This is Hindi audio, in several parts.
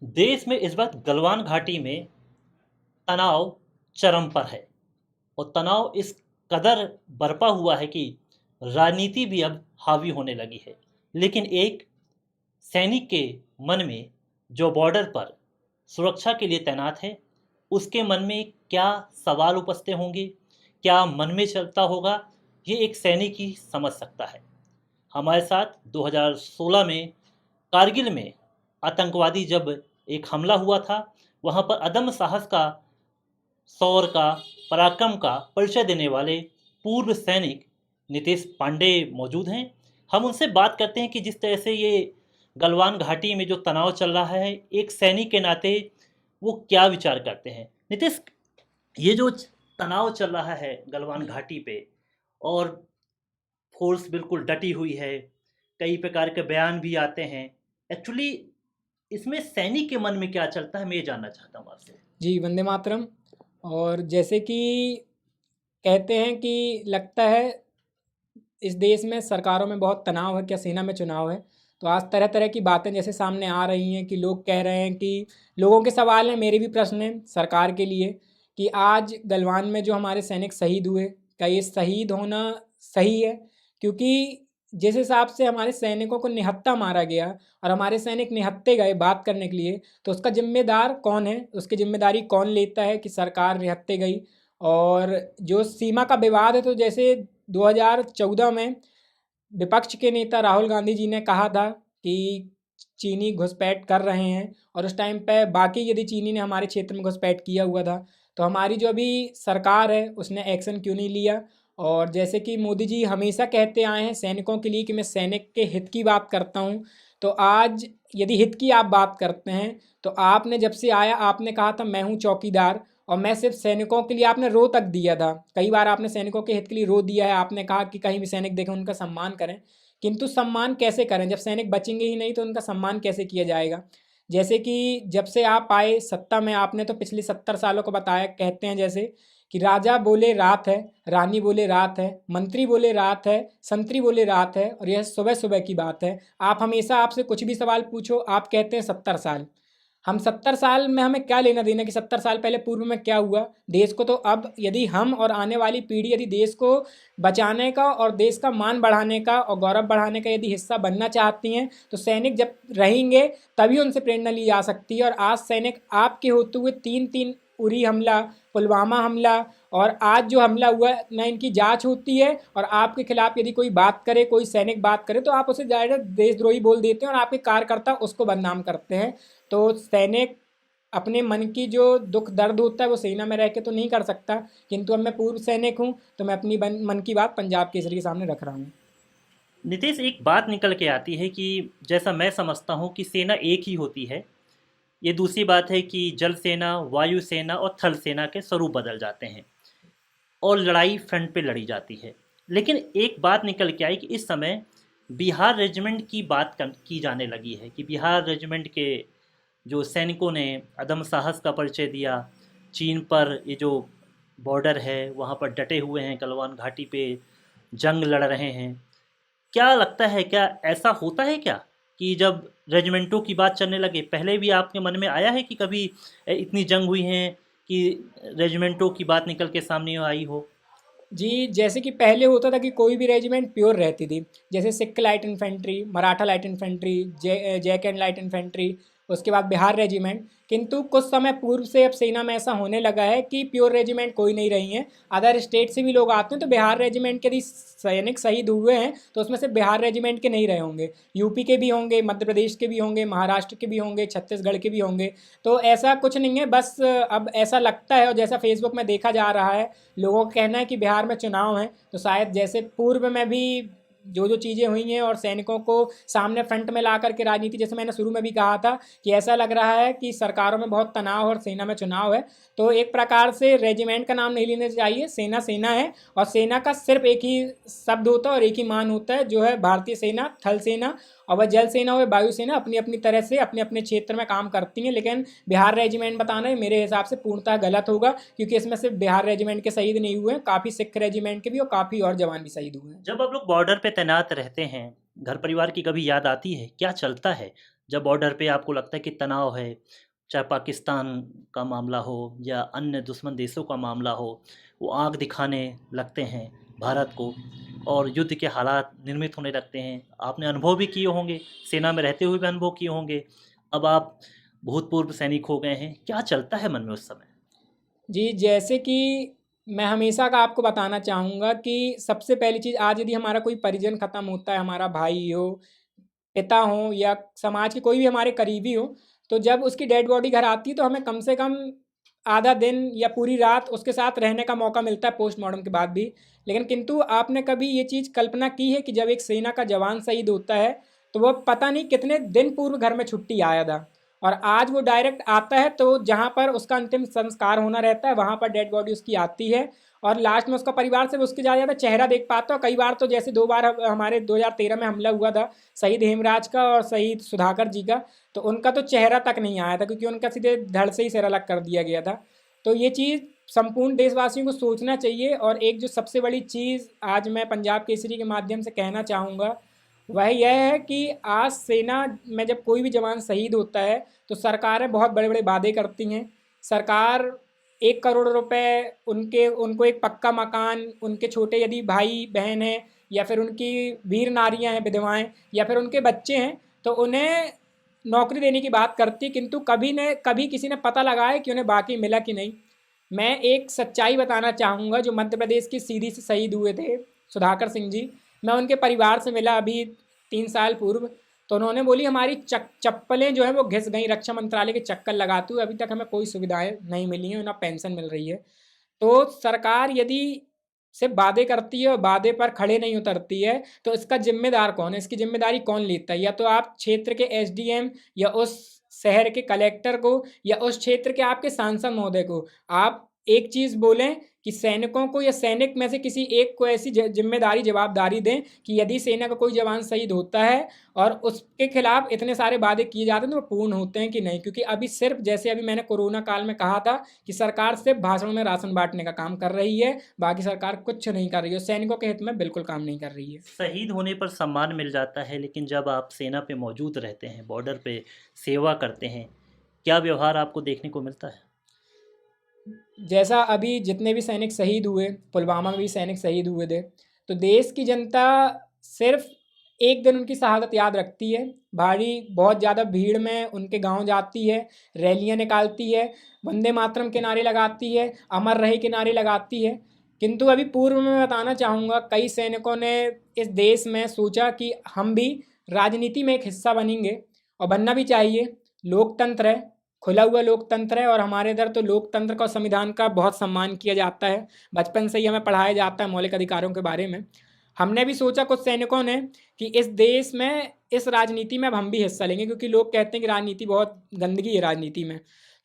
देश में इस वक्त गलवान घाटी में तनाव चरम पर है और तनाव इस कदर बरपा हुआ है कि राजनीति भी अब हावी होने लगी है। लेकिन एक सैनिक के मन में जो बॉर्डर पर सुरक्षा के लिए तैनात है, उसके मन में क्या सवाल उपजते होंगे, क्या मन में चलता होगा, ये एक सैनिक ही समझ सकता है। हमारे साथ 2016 में कारगिल में आतंकवादी जब एक हमला हुआ था, वहाँ पर अदम्य साहस का, शौर्य का, पराक्रम का परिचय देने वाले पूर्व सैनिक नितेश पांडे मौजूद हैं। हम उनसे बात करते हैं कि जिस तरह से ये गलवान घाटी में जो तनाव चल रहा है, एक सैनिक के नाते वो क्या विचार करते हैं। नितेश, ये जो तनाव चल रहा है गलवान घाटी पे, और फोर्स बिल्कुल डटी हुई है, कई प्रकार के बयान भी आते हैं, एक्चुअली इसमें सैनिक के मन में क्या चलता है, मैं ये जानना चाहता हूँ आपसे। जी, वंदे मातरम। और जैसे कि कहते हैं कि लगता है इस देश में सरकारों में बहुत तनाव है, क्या सेना में चुनाव है। तो आज तरह तरह की बातें जैसे सामने आ रही हैं कि लोग कह रहे हैं कि लोगों के सवाल हैं, मेरे भी प्रश्न हैं सरकार के लिए कि आज गलवान में जो हमारे सैनिक शहीद हुए, क्या ये शहीद होना सही है? क्योंकि जिस हिसाब से हमारे सैनिकों को निहत्था मारा गया और हमारे सैनिक निहत्थे गए बात करने के लिए, तो उसका जिम्मेदार कौन है? उसकी जिम्मेदारी कौन लेता है कि सरकार निहत्थे गई? और जो सीमा का विवाद है, तो जैसे 2014 में विपक्ष के नेता राहुल गांधी जी ने कहा था कि चीनी घुसपैठ कर रहे हैं, और उस टाइम पे बाकी यदि चीनी ने हमारे क्षेत्र में घुसपैठ किया हुआ था, तो हमारी जो अभी सरकार है उसने एक्शन क्यों नहीं लिया। और जैसे कि मोदी जी हमेशा कहते आए हैं सैनिकों के लिए कि मैं सैनिक के हित की बात करता हूँ, तो आज यदि हित की आप बात करते हैं, तो आपने जब से आया आपने कहा था मैं हूँ चौकीदार, और मैं सिर्फ सैनिकों के लिए आपने रो तक दिया था। कई बार आपने सैनिकों के हित के लिए रो दिया है, आपने कहा कि कहीं भी सैनिक देखें उनका सम्मान करें। किंतु सम्मान कैसे करें जब सैनिक बचेंगे ही नहीं, तो उनका सम्मान कैसे किया जाएगा? जैसे कि जब से आप आए सत्ता में, आपने तो पिछले 70 सालों को बताया, कहते हैं जैसे कि राजा बोले रात है, रानी बोले रात है, मंत्री बोले रात है, संतरी बोले रात है, और यह सुबह सुबह की बात है। आप हमेशा, आपसे कुछ भी सवाल पूछो आप कहते हैं 70 साल। हम 70 साल में हमें क्या लेना देना कि 70 साल पहले पूर्व में क्या हुआ देश को। तो अब यदि हम और आने वाली पीढ़ी यदि देश को बचाने का और देश का मान बढ़ाने का और गौरव बढ़ाने का यदि हिस्सा बनना चाहती हैं, तो सैनिक जब रहेंगे तभी उनसे प्रेरणा ली जा सकती है। और आज सैनिक आपके होते हुए तीन तीन उरी हमला, पुलवामा हमला, और आज जो हमला हुआ न, इनकी जांच होती है, और आपके खिलाफ यदि कोई बात करे, कोई सैनिक बात करे, तो आप उसे डायरेक्ट देशद्रोही बोल देते हैं और आपके कार्यकर्ता उसको बदनाम करते हैं। तो सैनिक अपने मन की जो दुख दर्द होता है वो सेना में रह के तो नहीं कर सकता। किंतु अब मैं पूर्व सैनिक हूँ, तो मैं अपनी मन की बात पंजाब केसरी के सामने रख रहा हूँ। नितेश, एक बात निकल के आती है कि जैसा मैं समझता हूँ कि सेना एक ही होती है। ये दूसरी बात है कि जल सेना, वायु सेना और थल सेना के स्वरूप बदल जाते हैं और लड़ाई फ्रंट पे लड़ी जाती है। लेकिन एक बात निकल के आई कि इस समय बिहार रेजिमेंट की की जाने लगी है कि बिहार रेजिमेंट के जो सैनिकों ने अदम साहस का परिचय दिया, चीन पर ये जो बॉर्डर है वहाँ पर डटे हुए हैं, गलवान घाटी पे जंग लड़ रहे हैं। क्या लगता है, क्या ऐसा होता है क्या कि जब रेजिमेंटों की बात चलने लगे, पहले भी आपके मन में आया है कि कभी इतनी जंग हुई हैं कि रेजिमेंटों की बात निकल के सामने आई हो? जी, जैसे कि पहले होता था कि कोई भी रेजिमेंट प्योर रहती थी, जैसे Sikh light infantry, Maratha light infantry, JAK and light infantry, उसके बाद बिहार रेजिमेंट। किंतु कुछ समय पूर्व से अब सेना में ऐसा होने लगा है कि प्योर रेजिमेंट कोई नहीं रही हैं। अदर स्टेट से भी लोग आते हैं, तो बिहार रेजिमेंट के यदि सैनिक शहीद हुए हैं, तो उसमें से बिहार रेजिमेंट के नहीं रहे होंगे, यूपी के भी होंगे, मध्य प्रदेश के भी होंगे, महाराष्ट्र के भी होंगे, छत्तीसगढ़ के भी होंगे। तो ऐसा कुछ नहीं है, बस अब ऐसा लगता है, और जैसा फेसबुक में देखा जा रहा है, लोगों का कहना है कि बिहार में चुनाव है, तो शायद जैसे पूर्व में भी जो जो चीज़ें हुई हैं और सैनिकों को सामने फ्रंट में ला करके राजनीति, जैसे मैंने शुरू में भी कहा था कि ऐसा लग रहा है कि सरकारों में बहुत तनाव और सेना में चुनाव है। तो एक प्रकार से रेजिमेंट का नाम नहीं लेना चाहिए, सेना सेना है, और सेना का सिर्फ एक ही शब्द होता है और एक ही मान होता है, जो है भारतीय सेना, थल सेना। और वह जल सेना हो वायु सेना अपनी अपनी तरह से अपने अपने क्षेत्र में काम करती हैं। लेकिन बिहार रेजिमेंट बताना मेरे हिसाब से पूर्णतः गलत होगा, क्योंकि इसमें सिर्फ बिहार रेजिमेंट के शहीद नहीं हुए हैं, काफ़ी सिख रेजिमेंट के भी और काफ़ी और जवान भी शहीद हुए हैं। जब आप लोग बॉर्डर पे तैनात रहते हैं, घर परिवार की कभी याद आती है? क्या चलता है? जब बॉर्डर पे आपको लगता है कि तनाव है, चाहे पाकिस्तान का मामला हो या अन्य दुश्मन देशों का मामला हो, वो आँख दिखाने लगते हैं भारत को और युद्ध के हालात निर्मित होने लगते हैं। आपने अनुभव भी किए होंगे, सेना में रहते हुए भी अनुभव किए होंगे। अब आप भूतपूर्व सैनिक हो गए हैं, क्या चलता है मन में उस समय? जी, जैसे कि मैं हमेशा का आपको बताना चाहूँगा कि सबसे पहली चीज़, आज यदि हमारा कोई परिजन ख़त्म होता है, हमारा भाई हो, पिता हो या समाज के कोई भी हमारे करीबी हो, तो जब उसकी डेड बॉडी घर आती है तो हमें कम से कम आधा दिन या पूरी रात उसके साथ रहने का मौका मिलता है पोस्टमार्टम के बाद भी। लेकिन किंतु आपने कभी ये चीज़ कल्पना की है कि जब एक सेना का जवान शहीद होता है, तो वो पता नहीं कितने दिन पूर्व घर में छुट्टी आया था और आज वो डायरेक्ट आता है, तो जहाँ पर उसका अंतिम संस्कार होना रहता है वहाँ पर डेड बॉडी उसकी आती है और लास्ट में उसका परिवार सिर्फ उसके ज़्यादा चेहरा देख पाता है। कई बार तो जैसे 2 बार हमारे 2013 में हमला हुआ था, शहीद हेमराज का और शहीद सुधाकर जी का, तो उनका तो चेहरा तक नहीं आया था क्योंकि उनका सीधे धड़ से ही सिर अलग कर दिया गया था। तो ये चीज़ संपूर्ण देशवासियों को सोचना चाहिए। और एक जो सबसे बड़ी चीज़ आज मैं पंजाब केसरी के माध्यम से कहना चाहूँगा, वह यह है कि आज सेना में जब कोई भी जवान शहीद होता है तो सरकारें बहुत बड़े बड़े वादे करती हैं। सरकार 1 करोड़ रुपए उनके उनको एक पक्का मकान, उनके छोटे यदि भाई बहन हैं या फिर उनकी वीर नारियां हैं, विधवाएं या फिर उनके बच्चे हैं, तो उन्हें नौकरी देने की बात करती, किंतु कभी किसी ने पता लगाया कि उन्हें बाकी मिला कि नहीं। मैं एक सच्चाई बताना चाहूँगा, जो मध्य प्रदेश की सीधी से शहीद हुए थे सुधाकर सिंह जी, मैं उनके परिवार से मिला अभी 3 साल पूर्व, तो उन्होंने बोली हमारी चप्पलें जो है वो घिस गई, रक्षा मंत्रालय के चक्कर लगाते हुए अभी तक हमें कोई सुविधाएं नहीं मिली हैं, ना पेंशन मिल रही है। तो सरकार यदि सिर्फ वादे करती है और वादे पर खड़े नहीं उतरती है, तो इसका जिम्मेदार कौन है, इसकी जिम्मेदारी कौन लेता है? या तो आप क्षेत्र के एसडीएम या उस शहर के कलेक्टर को या उस क्षेत्र के आपके सांसद महोदय को आप एक चीज़ बोलें कि सैनिकों को या सैनिक में से किसी एक को ऐसी जिम्मेदारी जवाबदारी दें कि यदि सेना का कोई जवान शहीद होता है और उसके खिलाफ इतने सारे वादे किए जाते हैं तो वो पूर्ण होते हैं कि नहीं। क्योंकि अभी सिर्फ जैसे अभी मैंने कोरोना काल में कहा था कि सरकार सिर्फ भाषण में राशन बांटने का काम कर रही है, बाकी सरकार कुछ नहीं कर रही है, सैनिकों के हित में बिल्कुल काम नहीं कर रही है। शहीद होने पर सम्मान मिल जाता है, लेकिन जब आप सेना पे मौजूद रहते हैं, बॉर्डर पे सेवा करते हैं, क्या व्यवहार आपको देखने को मिलता है? जैसा अभी जितने भी सैनिक शहीद हुए, पुलवामा में भी सैनिक शहीद हुए थे, तो देश की जनता सिर्फ एक दिन उनकी शहादत याद रखती है। भारी बहुत ज़्यादा भीड़ में उनके गांव जाती है, रैलियां निकालती है, वंदे मातरम के नारे लगाती है, अमर रहे के नारे लगाती है। किंतु अभी पूर्व में मैं बताना चाहूँगा, कई सैनिकों ने इस देश में सोचा कि हम भी राजनीति में एक हिस्सा बनेंगे और बनना भी चाहिए। लोकतंत्र है, खुला हुआ लोकतंत्र है और हमारे इधर तो लोकतंत्र का और संविधान का बहुत सम्मान किया जाता है। बचपन से ही हमें पढ़ाया जाता है मौलिक अधिकारों के बारे में। हमने भी सोचा कुछ सैनिकों ने कि इस देश में इस राजनीति में अब हम भी हिस्सा लेंगे, क्योंकि लोग कहते हैं कि राजनीति बहुत गंदगी है राजनीति में।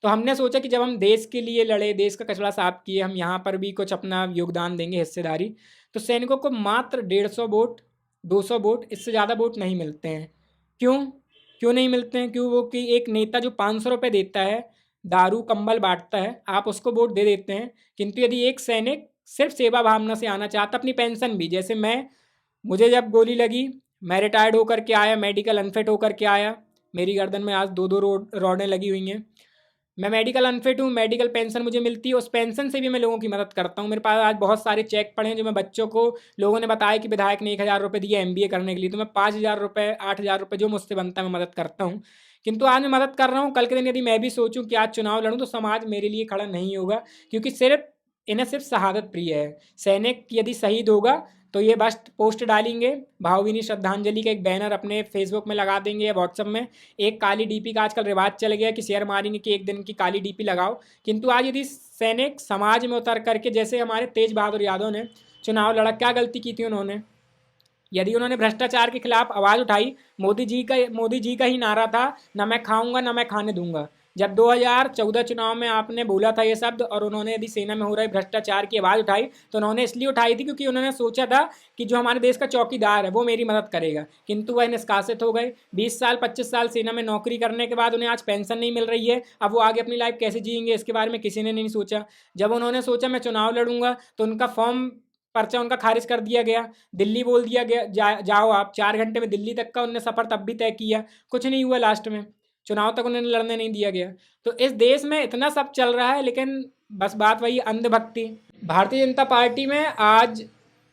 तो हमने सोचा कि जब हम देश के लिए लड़े, देश का कचरा साफ किए, हम यहाँ पर भी कुछ अपना योगदान देंगे, हिस्सेदारी। तो सैनिकों को मात्र 150 वोट, 200 वोट, इससे ज़्यादा वोट नहीं मिलते हैं। क्यों? क्यों नहीं मिलते हैं? क्यों? वो कि एक नेता जो 500 रुपये देता है, दारू कंबल बांटता है, आप उसको वोट दे देते हैं। किंतु यदि एक सैनिक सिर्फ सेवा भावना से आना चाहता, अपनी पेंशन भी, जैसे मुझे जब गोली लगी, मैं रिटायर्ड होकर के आया, मेडिकल अनफिट होकर के आया, मेरी गर्दन में आज 2-2 रॉडें लगी हुई हैं। मैं मेडिकल अनफिट हूँ, मेडिकल पेंशन मुझे मिलती है, उस पेंशन से भी मैं लोगों की मदद करता हूँ। मेरे पास आज बहुत सारे चेक पड़े हैं जो मैं बच्चों को, लोगों ने बताया कि विधायक ने 1,000 रुपये दिए एमबीए करने के लिए, तो मैं 5,000 रुपये, 8,000 रुपये जो मुझसे बनता है मैं मदद करता हूँ। किंतु आज मैं मदद कर रहा हूँ, कल के दिन यदि मैं भी सोचूं कि आज चुनाव लड़ूं तो समाज मेरे लिए खड़ा नहीं होगा, क्योंकि इन्हें सिर्फ शहादत प्रिय है। सैनिक यदि शहीद होगा तो ये बस पोस्ट डालेंगे, भावभीनी श्रद्धांजलि का एक बैनर अपने फेसबुक में लगा देंगे या व्हाट्सअप में। एक काली डीपी का आजकल रिवाज चल गया कि शेयर मारेंगे कि एक दिन की काली डीपी लगाओ। किंतु आज यदि सैनिक समाज में उतर करके, जैसे हमारे तेज बहादुर यादव ने चुनाव लड़ा, क्या गलती की थी उन्होंने? यदि उन्होंने भ्रष्टाचार के खिलाफ आवाज़ उठाई, मोदी जी का ही नारा था, ना मैं खाऊंगा ना मैं खाने दूंगा। जब 2014 चुनाव में आपने बोला था ये शब्द और उन्होंने यदि सेना में हो रहे भ्रष्टाचार की आवाज़ उठाई, तो उन्होंने इसलिए उठाई थी क्योंकि उन्होंने सोचा था कि जो हमारे देश का चौकीदार है वो मेरी मदद करेगा। किंतु वह निष्कासित हो गए। 20 साल 25 साल सेना में नौकरी करने के बाद उन्हें आज पेंशन नहीं मिल रही है। अब वो आगे अपनी लाइफ कैसे जिएंगे, इसके बारे में किसी ने नहीं सोचा। जब उन्होंने सोचा मैं चुनाव लड़ूंगा, तो उनका फॉर्म पर्चा उनका खारिज कर दिया गया। दिल्ली बोल दिया गया जाओ आप, 4 घंटे में दिल्ली तक का उनने सफ़र तब भी तय किया, कुछ नहीं हुआ लास्ट में, चुनाव तक उन्हें लड़ने नहीं दिया गया। तो इस देश में इतना सब चल रहा है, लेकिन बस बात वही अंधभक्ति। भारतीय जनता पार्टी में आज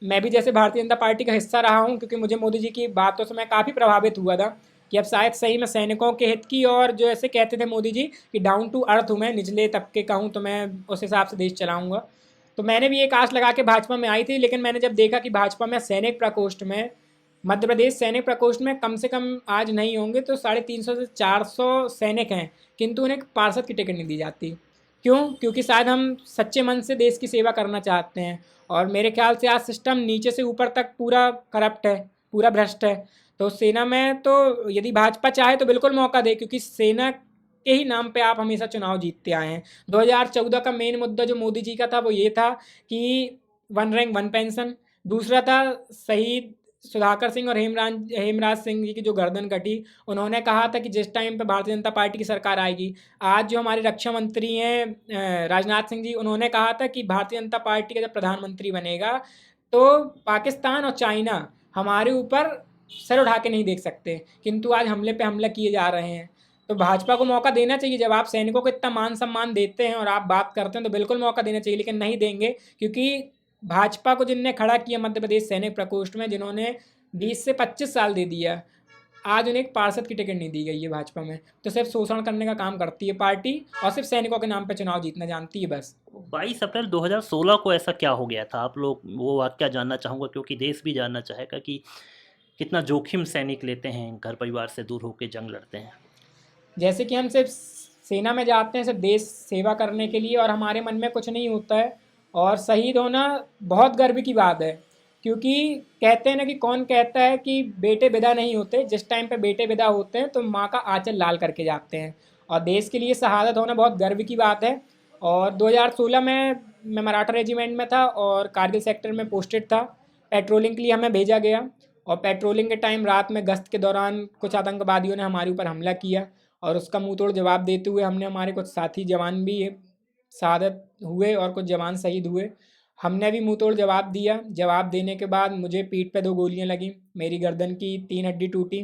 मैं भी जैसे भारतीय जनता पार्टी का हिस्सा रहा हूँ, क्योंकि मुझे मोदी जी की बातों से मैं काफ़ी प्रभावित हुआ था कि अब शायद सही में सैनिकों के हित की, और जो ऐसे कहते थे मोदी जी कि डाउन टू अर्थ हूँ मैं, निचले तबके का हूँ, तो मैं उस हिसाब से देश चलाऊँगा। तो मैंने भी एक आस लगा के भाजपा में आई थी, लेकिन मैंने जब देखा कि भाजपा में सैनिक प्रकोष्ठ में, मध्य प्रदेश सैनिक प्रकोष्ठ में कम से कम आज नहीं होंगे तो 350 से 400 सैनिक हैं, किंतु उन्हें पार्षद की टिकट नहीं दी जाती। क्यों? क्योंकि शायद हम सच्चे मन से देश की सेवा करना चाहते हैं, और मेरे ख्याल से आज सिस्टम नीचे से ऊपर तक पूरा करप्ट है, पूरा भ्रष्ट है। तो सेना में तो यदि भाजपा चाहे तो बिल्कुल मौका दे, क्योंकि सेना के ही नाम पे आप हमेशा चुनाव जीतते आए हैं। 2014 का मेन मुद्दा जो मोदी जी का था वो ये था कि वन रैंक वन पेंशन, दूसरा था शहीद सुधाकर सिंह और हेमराज सिंह जी की जो गर्दन कटी। उन्होंने कहा था कि जिस टाइम पे भारतीय जनता पार्टी की सरकार आएगी, आज जो हमारे रक्षा मंत्री हैं राजनाथ सिंह जी, उन्होंने कहा था कि भारतीय जनता पार्टी का जब प्रधानमंत्री बनेगा तो पाकिस्तान और चाइना हमारे ऊपर सर उठा के नहीं देख सकते, किंतु आज हमले पे हमला किए जा रहे हैं। तो भाजपा को मौका देना चाहिए, जब आप सैनिकों को इतना मान सम्मान देते हैं और आप बात करते हैं तो बिल्कुल मौका देना चाहिए, लेकिन नहीं देंगे, क्योंकि भाजपा को जिनने खड़ा किया मध्य प्रदेश सैनिक प्रकोष्ठ में, जिन्होंने 20 से 25 साल दे दिया, आज उन्हें एक पार्षद की टिकट नहीं दी गई है भाजपा में। तो सिर्फ शोषण करने का काम करती है पार्टी, और सिर्फ सैनिकों के नाम पे चुनाव जीतना जानती है बस। 22 अप्रैल 2016 को ऐसा क्या हो गया था, आप लोग वो वाकया जानना चाहूँगा, क्योंकि देश भी जानना चाहेगा कि कितना जोखिम सैनिक लेते हैं, घर परिवार से दूर होकर जंग लड़ते हैं। जैसे कि हम सिर्फ सेना में जाते हैं सिर्फ देश सेवा करने के लिए, और हमारे मन में कुछ नहीं होता है, और शहीद होना बहुत गर्व की बात है। क्योंकि कहते हैं ना कि कौन कहता है कि बेटे विदा नहीं होते, जिस टाइम पे बेटे विदा होते हैं तो माँ का आंचल लाल करके जाते हैं, और देश के लिए शहादत होना बहुत गर्व की बात है। और 2016 में मैं मराठा रेजिमेंट में था और कारगिल सेक्टर में पोस्टेड था। पेट्रोलिंग के लिए हमें भेजा गया, और पेट्रोलिंग के टाइम रात में गश्त के दौरान कुछ आतंकवादियों ने हमारे ऊपर हमला किया, और उसका मुंह तोड़ जवाब देते हुए हमने, हमारे कुछ साथी जवान भी शहादत हुए और कुछ जवान शहीद हुए, हमने भी मुंह तोड़ जवाब दिया। जवाब देने के बाद मुझे पीठ पे 2 गोलियां लगी, मेरी गर्दन की 3 हड्डी टूटी।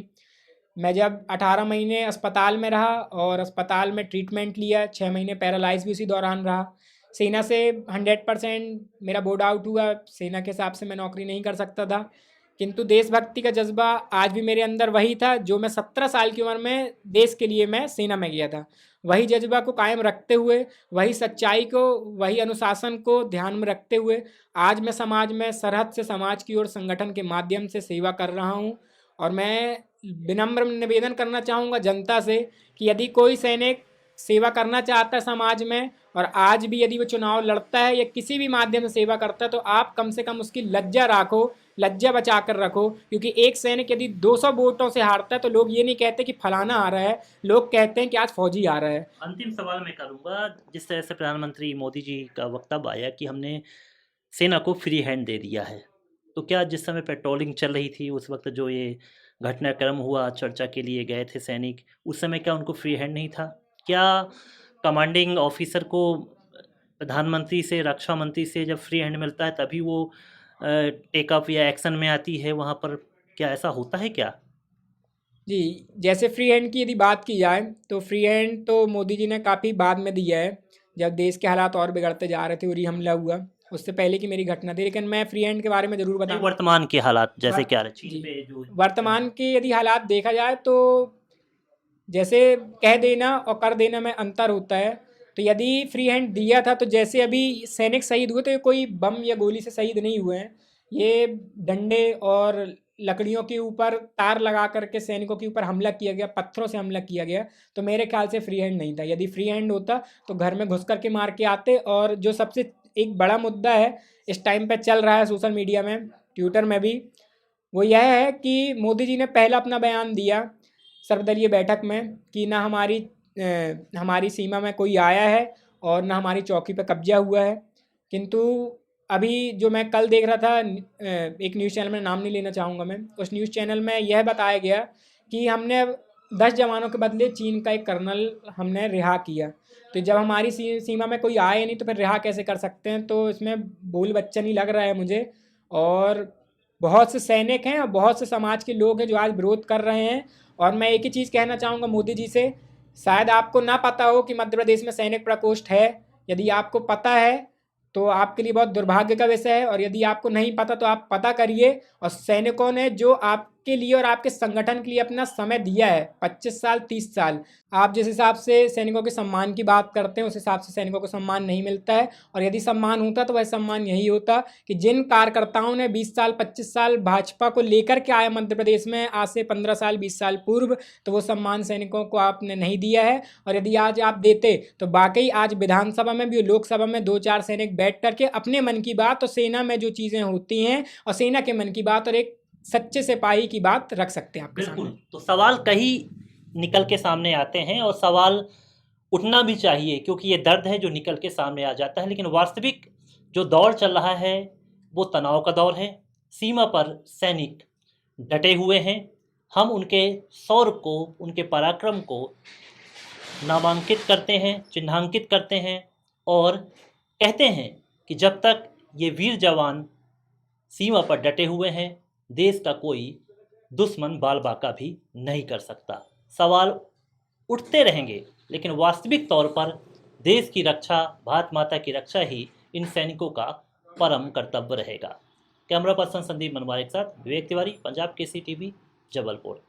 मैं जब 18 महीने अस्पताल में रहा और अस्पताल में ट्रीटमेंट लिया, 6 महीने पैरालाइज भी उसी दौरान रहा। सेना से 100% मेरा बोर्ड आउट हुआ, सेना के हिसाब से मैं नौकरी नहीं कर सकता था, किंतु देशभक्ति का जज्बा आज भी मेरे अंदर वही था जो मैं 17 साल की उम्र में देश के लिए मैं सेना में गया था। वही जज्बा को कायम रखते हुए, वही सच्चाई को, वही अनुशासन को ध्यान में रखते हुए आज मैं समाज में सरहद से समाज की ओर संगठन के माध्यम से सेवा कर रहा हूँ। और मैं विनम्र निवेदन करना चाहूँगा जनता से कि यदि कोई सैनिक सेवा करना चाहता है समाज में, और आज भी यदि वो चुनाव लड़ता है या किसी भी माध्यम से सेवा करता है, तो आप कम से कम उसकी लज्जा रखो, लज्जा बचा कर रखो। क्योंकि एक सैनिक यदि 200 वोटों से हारता है तो लोग ये नहीं कहते कि फलाना आ रहा है, लोग कहते हैं कि आज फौजी आ रहा है। अंतिम सवाल मैं करूँगा, जिस तरह से प्रधानमंत्री मोदी जी का वक्तव्य आया कि हमने सेना को फ्री हैंड दे दिया है, तो क्या जिस समय पेट्रोलिंग चल रही थी उस वक्त जो ये घटनाक्रम हुआ, चर्चा के लिए गए थे सैनिक, उस समय क्या उनको फ्री हैंड नहीं था? क्या कमांडिंग ऑफिसर को प्रधानमंत्री से, रक्षा मंत्री से जब फ्री हैंड मिलता है तभी वो टेक ऑफ या एक्शन में आती है वहाँ पर? क्या ऐसा होता है क्या? जी, जैसे फ्री हैंड की यदि बात की जाए तो फ्री हैंड तो मोदी जी ने काफ़ी बाद में दिया है, जब देश के हालात और बिगड़ते जा रहे थे, उरी हमला हुआ, उससे पहले की मेरी घटना थी। लेकिन मैं फ्री हैंड के बारे में ज़रूर नहीं, बताऊँ। वर्तमान के हालात जैसे क्या रहे जी, चीन पे जो वर्तमान के यदि हालात देखा जाए तो जैसे कह देना और कर देना में अंतर होता है। तो यदि फ्री हैंड दिया था तो जैसे अभी सैनिक शहीद हुए तो ये कोई बम या गोली से शहीद नहीं हुए हैं, ये डंडे और लकड़ियों के ऊपर तार लगा करके सैनिकों के ऊपर हमला किया गया, पत्थरों से हमला किया गया। तो मेरे ख्याल से फ्री हैंड नहीं था। यदि फ्री हैंड होता तो घर में घुस करके मार के आते। और जो सबसे एक बड़ा मुद्दा है इस टाइम पे चल रहा है सोशल मीडिया में, ट्विटर में भी, वो यह है कि मोदी जी ने पहला अपना बयान दिया सर्वदलीय बैठक में कि ना हमारी सीमा में कोई आया है और ना हमारी चौकी पे कब्जा हुआ है। किंतु अभी जो मैं कल देख रहा था एक न्यूज़ चैनल में, नाम नहीं लेना चाहूँगा मैं, उस न्यूज़ चैनल में यह बताया गया कि हमने 10 जवानों के बदले चीन का एक कर्नल हमने रिहा किया। तो जब हमारी सीमा में कोई आए नहीं तो फिर रिहा कैसे कर सकते हैं? तो इसमें बोल बच्चन ही लग रहा है मुझे। और बहुत से सैनिक हैं और बहुत से समाज के लोग हैं जो आज विरोध कर रहे हैं। और मैं एक ही चीज़ कहना चाहूँगा मोदी जी से, शायद आपको ना पता हो कि मध्य प्रदेश में सैनिक प्रकोष्ठ है। यदि आपको पता है तो आपके लिए बहुत दुर्भाग्य का विषय है, और यदि आपको नहीं पता तो आप पता करिए। और सैनिकों ने जो आपके लिए और आपके संगठन के लिए अपना समय दिया है, 25 साल 30 साल, आप जिस हिसाब से सैनिकों के सम्मान की बात करते हैं उस हिसाब से सैनिकों को सम्मान नहीं मिलता है। और यदि सम्मान होता तो वह सम्मान यही होता कि जिन कार्यकर्ताओं ने 20 साल 25 साल भाजपा को लेकर के आए मध्य प्रदेश में आज से 15 साल 20 साल पूर्व, तो वो सम्मान सैनिकों को आपने नहीं दिया है। और यदि आज आप देते तो वाकई आज विधानसभा में भी लोकसभा में 2-4 सैनिक बैठ करके अपने मन की बात और सेना में जो चीज़ें होती हैं और सेना के मन की बात और एक सच्चे सिपाही की बात रख सकते हैं आपके बिल्कुल। सामने। तो सवाल कई निकल के सामने आते हैं और सवाल उठना भी चाहिए, क्योंकि ये दर्द है जो निकल के सामने आ जाता है। लेकिन वास्तविक जो दौर चल रहा है वो तनाव का दौर है। सीमा पर सैनिक डटे हुए हैं। हम उनके शौर्य को, उनके पराक्रम को नामांकित करते हैं, चिन्हांकित करते हैं और कहते हैं कि जब तक ये वीर जवान सीमा पर डटे हुए हैं, देश का कोई दुश्मन बाल बाका भी नहीं कर सकता। सवाल उठते रहेंगे, लेकिन वास्तविक तौर पर देश की रक्षा, भारत माता की रक्षा ही इन सैनिकों का परम कर्तव्य रहेगा। कैमरा पर्सन संदीप मनवारे के साथ विवेक तिवारी, पंजाब केसरी टीवी, जबलपुर।